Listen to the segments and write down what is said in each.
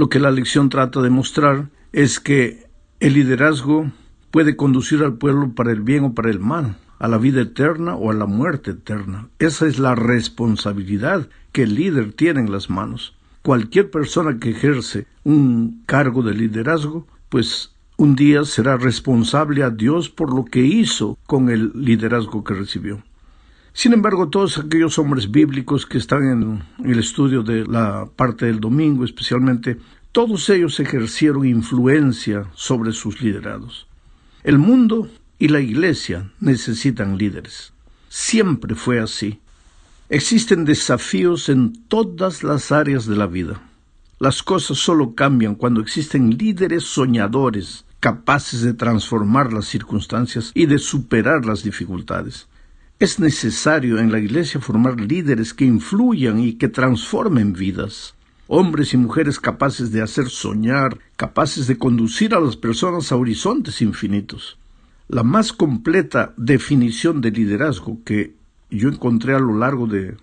Lo que la lección trata de mostrar es que el liderazgo puede conducir al pueblo para el bien o para el mal, a la vida eterna o a la muerte eterna. Esa es la responsabilidad que el líder tiene en las manos. Cualquier persona que ejerce un cargo de liderazgo, pues un día será responsable a Dios por lo que hizo con el liderazgo que recibió. Sin embargo, todos aquellos hombres bíblicos que están en el estudio de la parte del domingo especialmente, todos ellos ejercieron influencia sobre sus liderados. El mundo y la iglesia necesitan líderes. Siempre fue así. Existen desafíos en todas las áreas de la vida. Las cosas solo cambian cuando existen líderes soñadores, capaces de transformar las circunstancias y de superar las dificultades. Es necesario en la iglesia formar líderes que influyan y que transformen vidas. Hombres y mujeres capaces de hacer soñar, capaces de conducir a las personas a horizontes infinitos. La más completa definición de liderazgo que yo encontré a lo largo de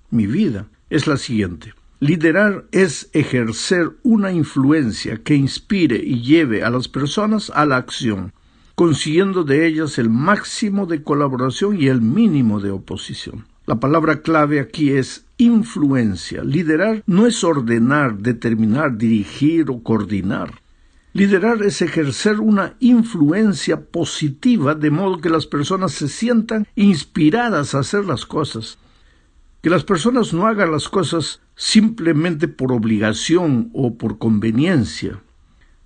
mi vida es la siguiente. Liderar es ejercer una influencia que inspire y lleve a las personas a la acción, consiguiendo de ellas el máximo de colaboración y el mínimo de oposición. La palabra clave aquí es influencia. Liderar no es ordenar, determinar, dirigir o coordinar. Liderar es ejercer una influencia positiva de modo que las personas se sientan inspiradas a hacer las cosas. Que las personas no hagan las cosas simplemente por obligación o por conveniencia,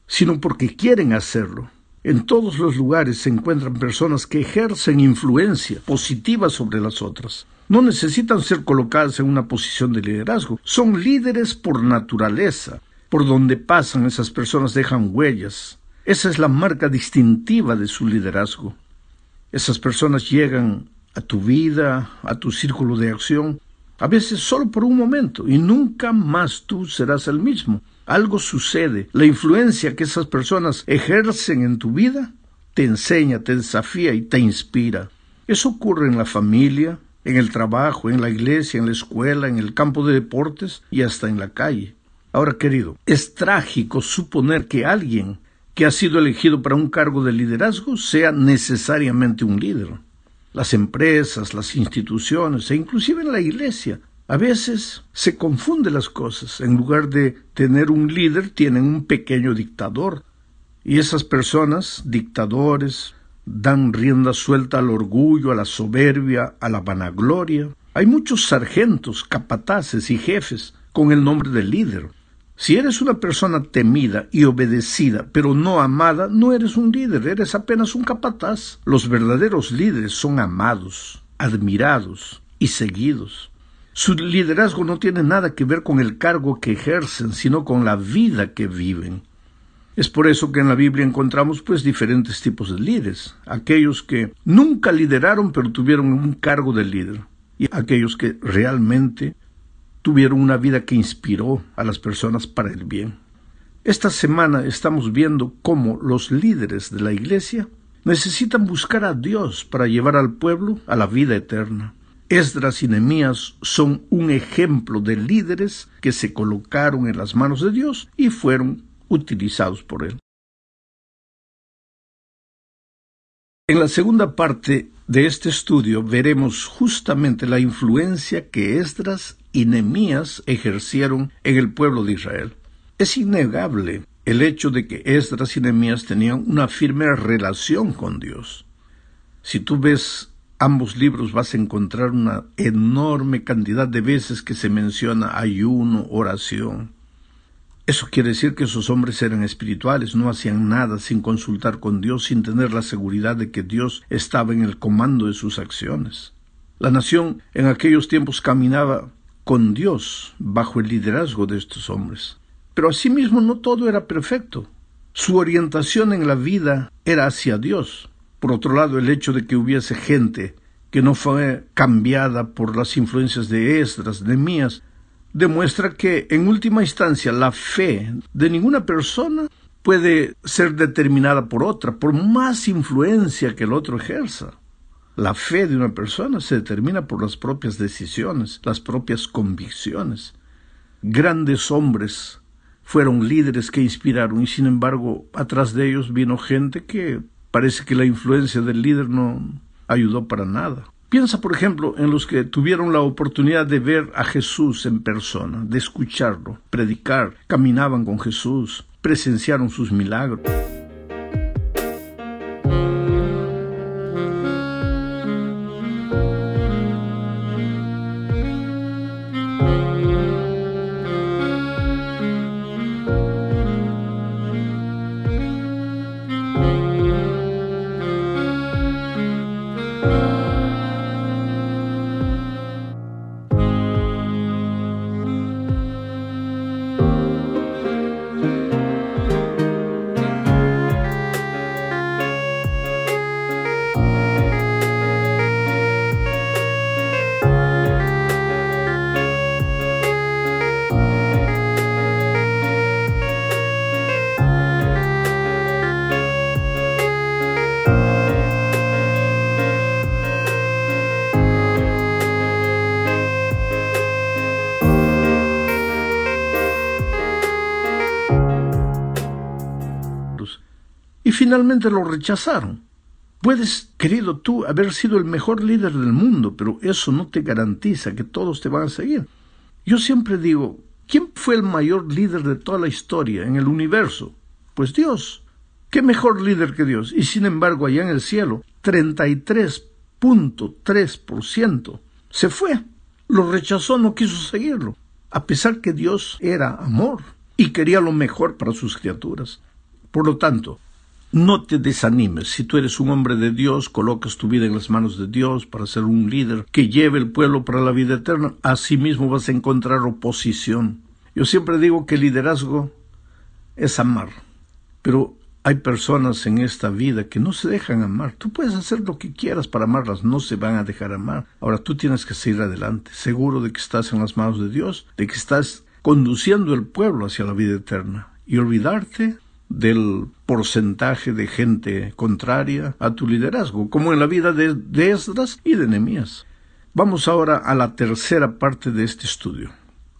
sino porque quieren hacerlo. En todos los lugares se encuentran personas que ejercen influencia positiva sobre las otras. No necesitan ser colocadas en una posición de liderazgo. Son líderes por naturaleza. Por donde pasan, esas personas dejan huellas. Esa es la marca distintiva de su liderazgo. Esas personas llegan a tu vida, a tu círculo de acción, a veces solo por un momento, y nunca más tú serás el mismo. Algo sucede. La influencia que esas personas ejercen en tu vida te enseña, te desafía y te inspira. Eso ocurre en la familia, en el trabajo, en la iglesia, en la escuela, en el campo de deportes y hasta en la calle. Ahora, querido, es trágico suponer que alguien que ha sido elegido para un cargo de liderazgo sea necesariamente un líder. Las empresas, las instituciones e inclusive en la iglesia, a veces se confunden las cosas. En lugar de tener un líder, tienen un pequeño dictador. Y esas personas, dictadores, dan rienda suelta al orgullo, a la soberbia, a la vanagloria. Hay muchos sargentos, capataces y jefes con el nombre de líder. Si eres una persona temida y obedecida, pero no amada, no eres un líder, eres apenas un capataz. Los verdaderos líderes son amados, admirados y seguidos. Su liderazgo no tiene nada que ver con el cargo que ejercen, sino con la vida que viven. Es por eso que en la Biblia encontramos diferentes tipos de líderes. Aquellos que nunca lideraron, pero tuvieron un cargo de líder. Y aquellos que realmente tuvieron una vida que inspiró a las personas para el bien. Esta semana estamos viendo cómo los líderes de la iglesia necesitan buscar a Dios para llevar al pueblo a la vida eterna. Esdras y Nehemías son un ejemplo de líderes que se colocaron en las manos de Dios y fueron utilizados por Él. En la segunda parte de este estudio veremos justamente la influencia que Esdras y Nehemías ejercieron en el pueblo de Israel. Es innegable el hecho de que Esdras y Nehemías tenían una firme relación con Dios. Si tú ves ambos libros vas a encontrar una enorme cantidad de veces que se menciona ayuno, oración. Eso quiere decir que esos hombres eran espirituales, no hacían nada sin consultar con Dios, sin tener la seguridad de que Dios estaba en el comando de sus acciones. La nación en aquellos tiempos caminaba con Dios bajo el liderazgo de estos hombres. Pero asimismo no todo era perfecto. Su orientación en la vida era hacia Dios. Por otro lado, el hecho de que hubiese gente que no fue cambiada por las influencias de Esdras, Nehemías, demuestra que, en última instancia, la fe de ninguna persona puede ser determinada por otra, por más influencia que el otro ejerza. La fe de una persona se determina por las propias decisiones, las propias convicciones. Grandes hombres fueron líderes que inspiraron, y sin embargo, atrás de ellos vino gente que parece que la influencia del líder no ayudó para nada. Piensa, por ejemplo, en los que tuvieron la oportunidad de ver a Jesús en persona, de escucharlo, predicar, caminaban con Jesús, presenciaron sus milagros. Y finalmente lo rechazaron. Puedes, querido tú, haber sido el mejor líder del mundo, pero eso no te garantiza que todos te van a seguir. Yo siempre digo, ¿quién fue el mayor líder de toda la historia en el universo? Pues Dios. ¿Qué mejor líder que Dios? Y sin embargo, allá en el cielo, 33.3% se fue. Lo rechazó, no quiso seguirlo, a pesar que Dios era amor y quería lo mejor para sus criaturas. Por lo tanto, no te desanimes. Si tú eres un hombre de Dios, colocas tu vida en las manos de Dios para ser un líder que lleve el pueblo para la vida eterna, así mismo vas a encontrar oposición. Yo siempre digo que el liderazgo es amar, pero hay personas en esta vida que no se dejan amar. Tú puedes hacer lo que quieras para amarlas, no se van a dejar amar. Ahora tú tienes que seguir adelante, seguro de que estás en las manos de Dios, de que estás conduciendo el pueblo hacia la vida eterna, y olvidarte del porcentaje de gente contraria a tu liderazgo, como en la vida de Esdras y de Nehemías. Vamos ahora a la tercera parte de este estudio.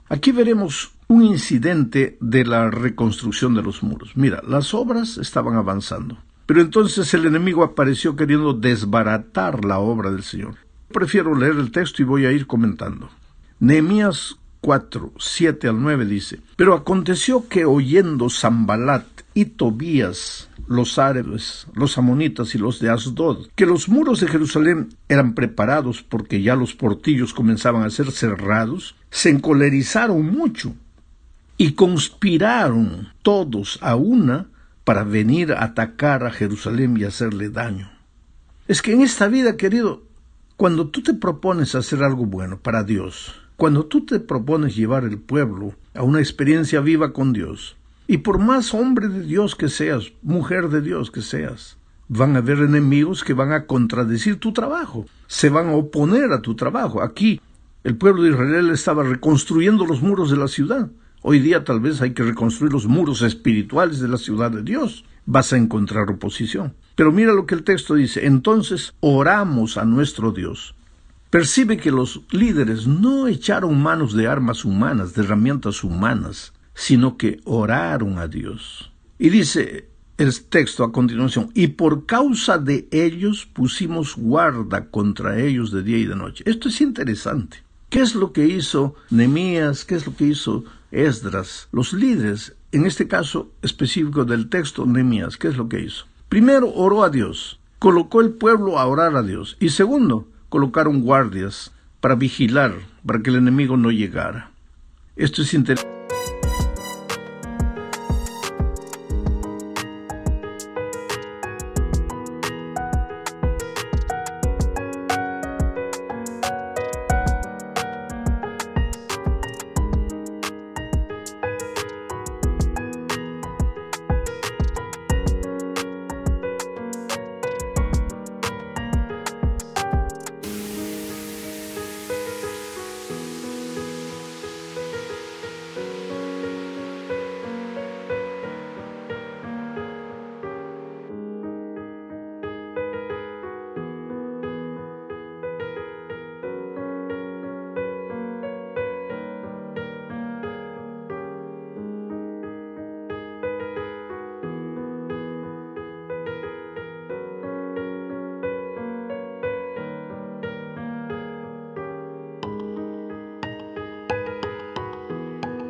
Aquí veremos un incidente de la reconstrucción de los muros. Mira, las obras estaban avanzando, pero entonces el enemigo apareció queriendo desbaratar la obra del Señor. Prefiero leer el texto y voy a ir comentando. Nehemías 4, 7 al 9 dice: Pero aconteció que oyendo Sanbalat y Tobías, los árabes, los amonitas y los de Asdod, que los muros de Jerusalén eran preparados porque ya los portillos comenzaban a ser cerrados, se encolerizaron mucho y conspiraron todos a una para venir a atacar a Jerusalén y hacerle daño. Es que en esta vida, querido, cuando tú te propones hacer algo bueno para Dios, cuando tú te propones llevar el pueblo a una experiencia viva con Dios, y por más hombre de Dios que seas, mujer de Dios que seas, van a haber enemigos que van a contradecir tu trabajo, se van a oponer a tu trabajo. Aquí el pueblo de Israel estaba reconstruyendo los muros de la ciudad. Hoy día tal vez hay que reconstruir los muros espirituales de la ciudad de Dios. Vas a encontrar oposición. Pero mira lo que el texto dice: entonces oramos a nuestro Dios. Percibe que los líderes no echaron manos de armas humanas, de herramientas humanas, sino que oraron a Dios. Y dice el texto a continuación: y por causa de ellos pusimos guarda contra ellos de día y de noche. Esto es interesante. ¿Qué es lo que hizo Nehemías? ¿Qué es lo que hizo Esdras? Los líderes, en este caso específico del texto, Nehemías, ¿qué es lo que hizo? Primero, oró a Dios, colocó el pueblo a orar a Dios. Y segundo, colocaron guardias para vigilar, para que el enemigo no llegara. Esto es interesante.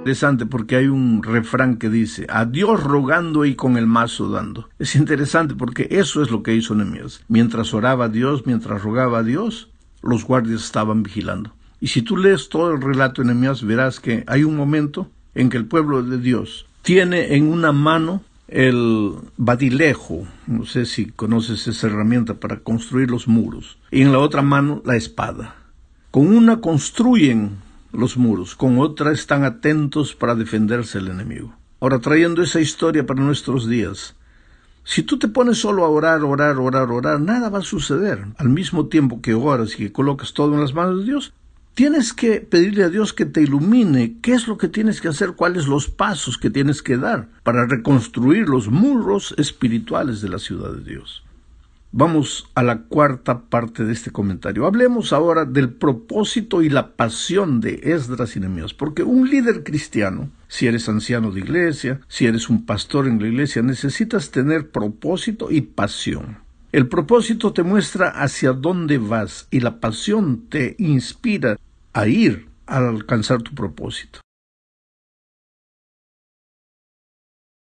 Interesante porque hay un refrán que dice: a Dios rogando y con el mazo dando. Es interesante porque eso es lo que hizo Nehemías. Mientras oraba a Dios, mientras rogaba a Dios, los guardias estaban vigilando. Y si tú lees todo el relato de Nehemías, verás que hay un momento en que el pueblo de Dios tiene en una mano el badilejo, no sé si conoces esa herramienta para construir los muros, y en la otra mano la espada. Con una construyen los muros, con otra están atentos para defenderse del enemigo. Ahora, trayendo esa historia para nuestros días, si tú te pones solo a orar, nada va a suceder. Al mismo tiempo que oras y que colocas todo en las manos de Dios, tienes que pedirle a Dios que te ilumine qué es lo que tienes que hacer, cuáles los pasos que tienes que dar para reconstruir los muros espirituales de la ciudad de Dios. Vamos a la cuarta parte de este comentario. Hablemos ahora del propósito y la pasión de Esdras y Nehemías, porque un líder cristiano, si eres anciano de iglesia, si eres un pastor en la iglesia, necesitas tener propósito y pasión. El propósito te muestra hacia dónde vas y la pasión te inspira a ir a alcanzar tu propósito.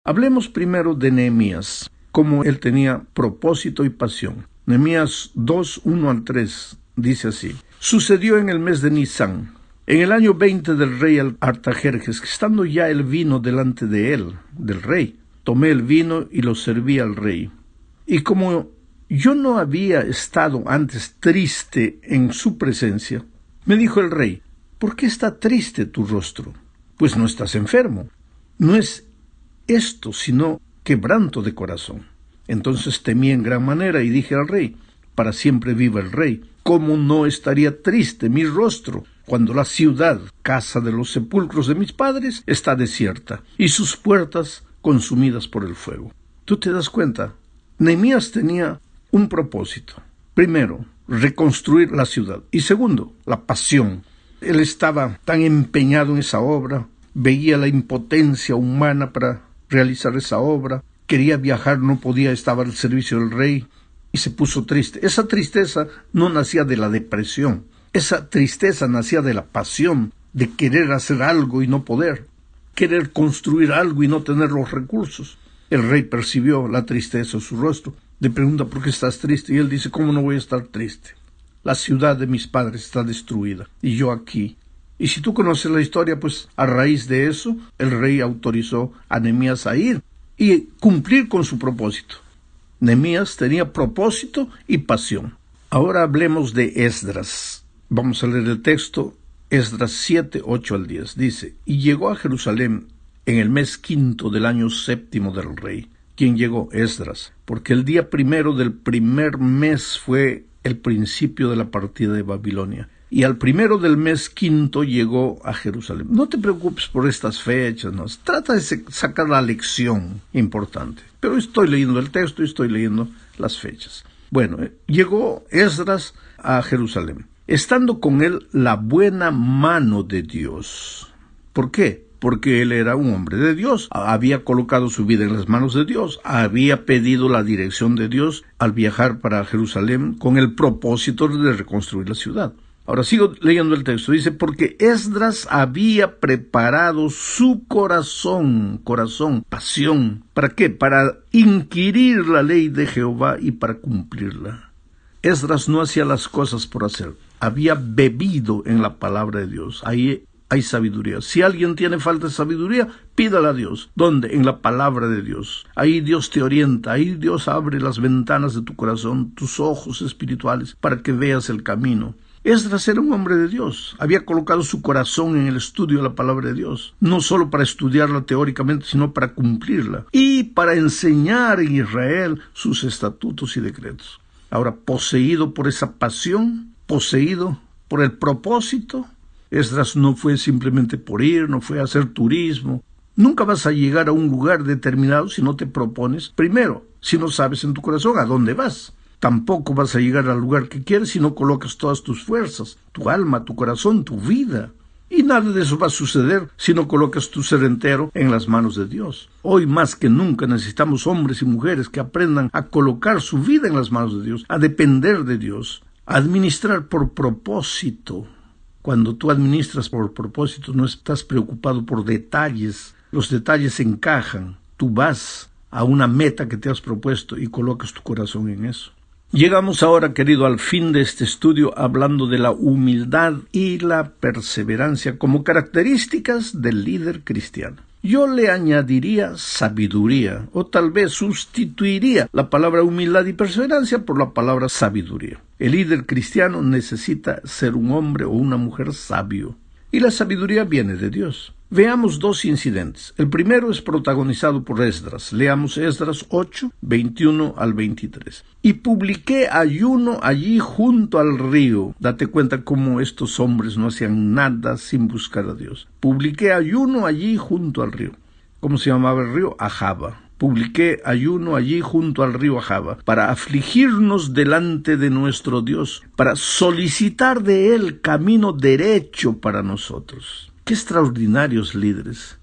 Hablemos primero de Nehemías, cómo él tenía propósito y pasión. Nehemías 2, 1 al 3 dice así: sucedió en el mes de Nisán, en el año 20 del rey Artajerjes, que estando ya el vino delante de él, del rey, tomé el vino y lo serví al rey. Y como yo no había estado antes triste en su presencia, me dijo el rey: ¿por qué está triste tu rostro? Pues no estás enfermo. No es esto sino quebranto de corazón. Entonces temí en gran manera y dije al rey: para siempre viva el rey. ¿Cómo no estaría triste mi rostro cuando la ciudad, casa de los sepulcros de mis padres, está desierta y sus puertas consumidas por el fuego? ¿Tú te das cuenta? Nehemías tenía un propósito. Primero, reconstruir la ciudad. Y segundo, la pasión. Él estaba tan empeñado en esa obra, veía la impotencia humana para realizar esa obra, quería viajar, no podía, estaba al servicio del rey y se puso triste. Esa tristeza no nacía de la depresión, esa tristeza nacía de la pasión, de querer hacer algo y no poder, querer construir algo y no tener los recursos. El rey percibió la tristeza en su rostro, le pregunta: ¿por qué estás triste? Y él dice: ¿cómo no voy a estar triste? La ciudad de mis padres está destruida y yo aquí. Y si tú conoces la historia, pues a raíz de eso, el rey autorizó a Nehemías a ir y cumplir con su propósito. Nehemías tenía propósito y pasión. Ahora hablemos de Esdras. Vamos a leer el texto, Esdras 7, 8 al 10. Dice: y llegó a Jerusalén en el mes 5 del año 7 del rey. ¿Quién llegó? Esdras. Porque el día 1 del primer mes fue el principio de la partida de Babilonia. Y al 1 del mes 5 llegó a Jerusalén. No te preocupes por estas fechas, no. Trata de sacar la lección importante. Pero estoy leyendo el texto y estoy leyendo las fechas. Bueno, llegó Esdras a Jerusalén, estando con él la buena mano de Dios. ¿Por qué? Porque él era un hombre de Dios, había colocado su vida en las manos de Dios, había pedido la dirección de Dios al viajar para Jerusalén con el propósito de reconstruir la ciudad. Ahora sigo leyendo el texto, dice: porque Esdras había preparado su corazón, pasión. ¿Para qué? Para inquirir la ley de Jehová y para cumplirla. Esdras no hacía las cosas por hacer, había bebido en la palabra de Dios. Ahí hay sabiduría. Si alguien tiene falta de sabiduría, pídala a Dios. ¿Dónde? En la palabra de Dios. Ahí Dios te orienta, ahí Dios abre las ventanas de tu corazón, tus ojos espirituales, para que veas el camino. Esdras era un hombre de Dios, había colocado su corazón en el estudio de la palabra de Dios, no solo para estudiarla teóricamente, sino para cumplirla y para enseñar en Israel sus estatutos y decretos. Ahora, poseído por esa pasión, poseído por el propósito, Esdras no fue simplemente por ir, no fue a hacer turismo. Nunca vas a llegar a un lugar determinado si no te propones primero, si no sabes en tu corazón a dónde vas. Tampoco vas a llegar al lugar que quieres si no colocas todas tus fuerzas, tu alma, tu corazón, tu vida. Y nada de eso va a suceder si no colocas tu ser entero en las manos de Dios. Hoy más que nunca necesitamos hombres y mujeres que aprendan a colocar su vida en las manos de Dios, a depender de Dios, a administrar por propósito. Cuando tú administras por propósito, no estás preocupado por detalles. Los detalles encajan. Tú vas a una meta que te has propuesto y colocas tu corazón en eso. Llegamos ahora, querido, al fin de este estudio hablando de la humildad y la perseverancia como características del líder cristiano. Yo le añadiría sabiduría, o tal vez sustituiría la palabra humildad y perseverancia por la palabra sabiduría. El líder cristiano necesita ser un hombre o una mujer sabio, y la sabiduría viene de Dios. Veamos dos incidentes. El primero es protagonizado por Esdras. Leamos Esdras 8, 21 al 23. Y publiqué ayuno allí junto al río. Date cuenta cómo estos hombres no hacían nada sin buscar a Dios. Publiqué ayuno allí junto al río. ¿Cómo se llamaba el río? Ahava. Publiqué ayuno allí junto al río Ahava, para afligirnos delante de nuestro Dios, para solicitar de Él camino derecho para nosotros. ¡Qué extraordinarios líderes!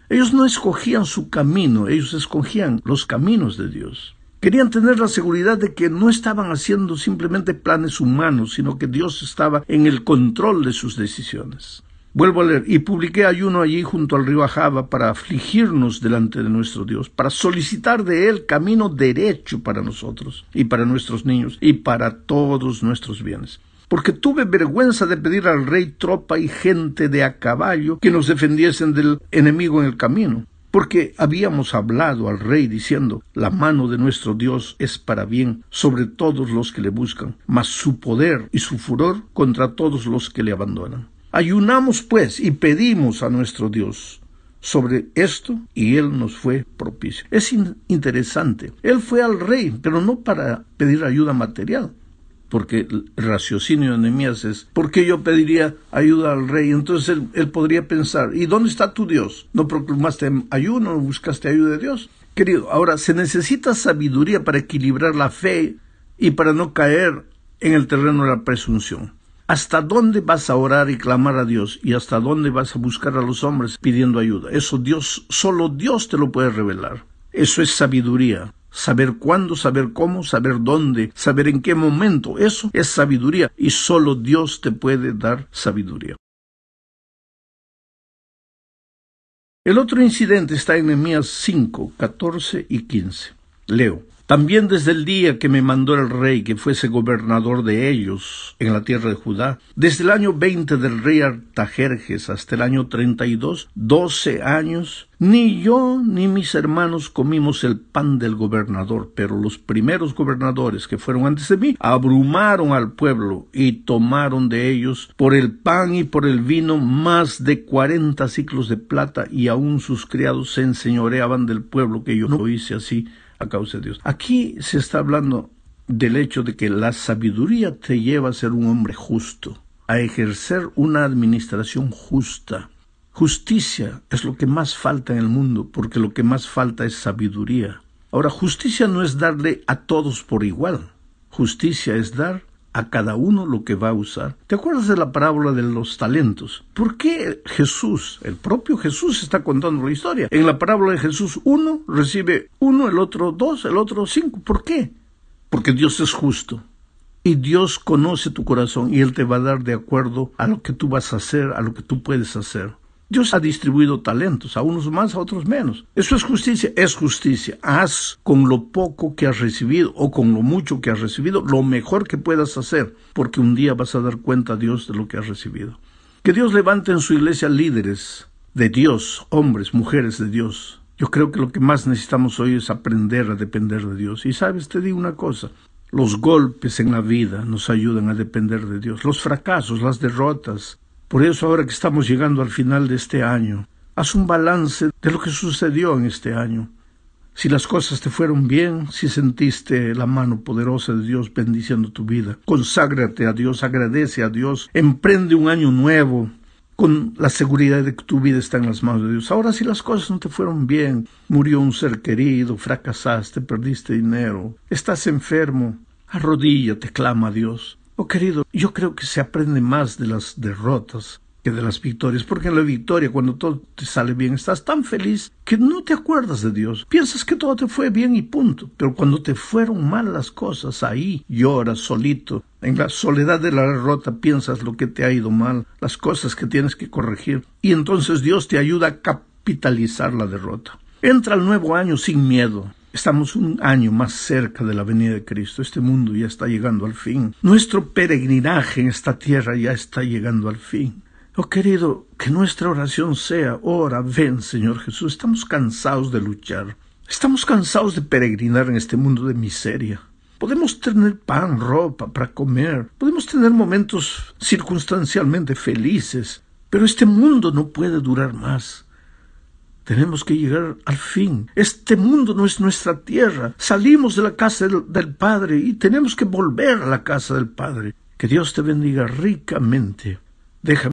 Ellos no escogían su camino, ellos escogían los caminos de Dios. Querían tener la seguridad de que no estaban haciendo simplemente planes humanos, sino que Dios estaba en el control de sus decisiones. Vuelvo a leer, y publiqué ayuno allí junto al río Ahava para afligirnos delante de nuestro Dios, para solicitar de Él camino derecho para nosotros y para nuestros niños y para todos nuestros bienes. Porque tuve vergüenza de pedir al rey tropa y gente de a caballo que nos defendiesen del enemigo en el camino. Porque habíamos hablado al rey diciendo, la mano de nuestro Dios es para bien sobre todos los que le buscan, mas su poder y su furor contra todos los que le abandonan. Ayunamos pues y pedimos a nuestro Dios sobre esto y Él nos fue propicio. Es interesante. Él fue al rey, pero no para pedir ayuda material. Porque el raciocinio de Nehemías es, ¿por qué yo pediría ayuda al rey? Entonces él podría pensar, ¿y dónde está tu Dios? ¿No proclamaste ayuno, no buscaste ayuda de Dios? Querido, ahora se necesita sabiduría para equilibrar la fe y para no caer en el terreno de la presunción. ¿Hasta dónde vas a orar y clamar a Dios? ¿Y hasta dónde vas a buscar a los hombres pidiendo ayuda? Eso solo Dios te lo puede revelar. Eso es sabiduría. Saber cuándo, saber cómo, saber dónde, saber en qué momento. Eso es sabiduría y solo Dios te puede dar sabiduría. El otro incidente está en Nehemías 5, 14 y 15. Leo. También desde el día que me mandó el rey que fuese gobernador de ellos en la tierra de Judá, desde el año 20 del rey Artajerjes hasta el año 32, 12 años, ni yo ni mis hermanos comimos el pan del gobernador, pero los primeros gobernadores que fueron antes de mí abrumaron al pueblo y tomaron de ellos por el pan y por el vino más de 40 siclos de plata, y aún sus criados se enseñoreaban del pueblo, que yo no hice así a causa de Dios. Aquí se está hablando del hecho de que la sabiduría te lleva a ser un hombre justo, a ejercer una administración justa. Justicia es lo que más falta en el mundo, porque lo que más falta es sabiduría. Ahora, justicia no es darle a todos por igual. Justicia es dar a cada uno lo que va a usar. ¿Te acuerdas de la parábola de los talentos? ¿Por qué Jesús, el propio Jesús, está contando la historia? En la parábola de Jesús, uno recibe 1, el otro 2, el otro 5. ¿Por qué? Porque Dios es justo. Y Dios conoce tu corazón y Él te va a dar de acuerdo a lo que tú vas a hacer, a lo que tú puedes hacer. Dios ha distribuido talentos, a unos más, a otros menos. Eso es justicia, es justicia. Haz con lo poco que has recibido o con lo mucho que has recibido lo mejor que puedas hacer, porque un día vas a dar cuenta a Dios de lo que has recibido. Que Dios levante en su iglesia líderes de Dios, hombres, mujeres de Dios. Yo creo que lo que más necesitamos hoy es aprender a depender de Dios. Y sabes, te digo una cosa, los golpes en la vida nos ayudan a depender de Dios, los fracasos, las derrotas. Por eso ahora que estamos llegando al final de este año, haz un balance de lo que sucedió en este año. Si las cosas te fueron bien, si sentiste la mano poderosa de Dios bendiciendo tu vida, conságrate a Dios, agradece a Dios, emprende un año nuevo con la seguridad de que tu vida está en las manos de Dios. Ahora, si las cosas no te fueron bien, murió un ser querido, fracasaste, perdiste dinero, estás enfermo, arrodíllate, clama a Dios. Oh, querido, yo creo que se aprende más de las derrotas que que de las victorias, porque en la victoria, cuando todo te sale bien, estás tan feliz que no te acuerdas de Dios. Piensas que todo te fue bien y punto. Pero cuando te fueron mal las cosas, ahí lloras solito. En la soledad de la derrota piensas lo que te ha ido mal, las cosas que tienes que corregir. Y entonces Dios te ayuda a capitalizar la derrota. Entra el nuevo año sin miedo. Estamos un año más cerca de la venida de Cristo. Este mundo ya está llegando al fin. Nuestro peregrinaje en esta tierra ya está llegando al fin. Oh querido, que nuestra oración sea: ora, ven Señor Jesús. Estamos cansados de luchar. Estamos cansados de peregrinar en este mundo de miseria. Podemos tener pan, ropa para comer. Podemos tener momentos circunstancialmente felices. Pero este mundo no puede durar más. Tenemos que llegar al fin. Este mundo no es nuestra tierra. Salimos de la casa del Padre y tenemos que volver a la casa del Padre. Que Dios te bendiga ricamente. Déjame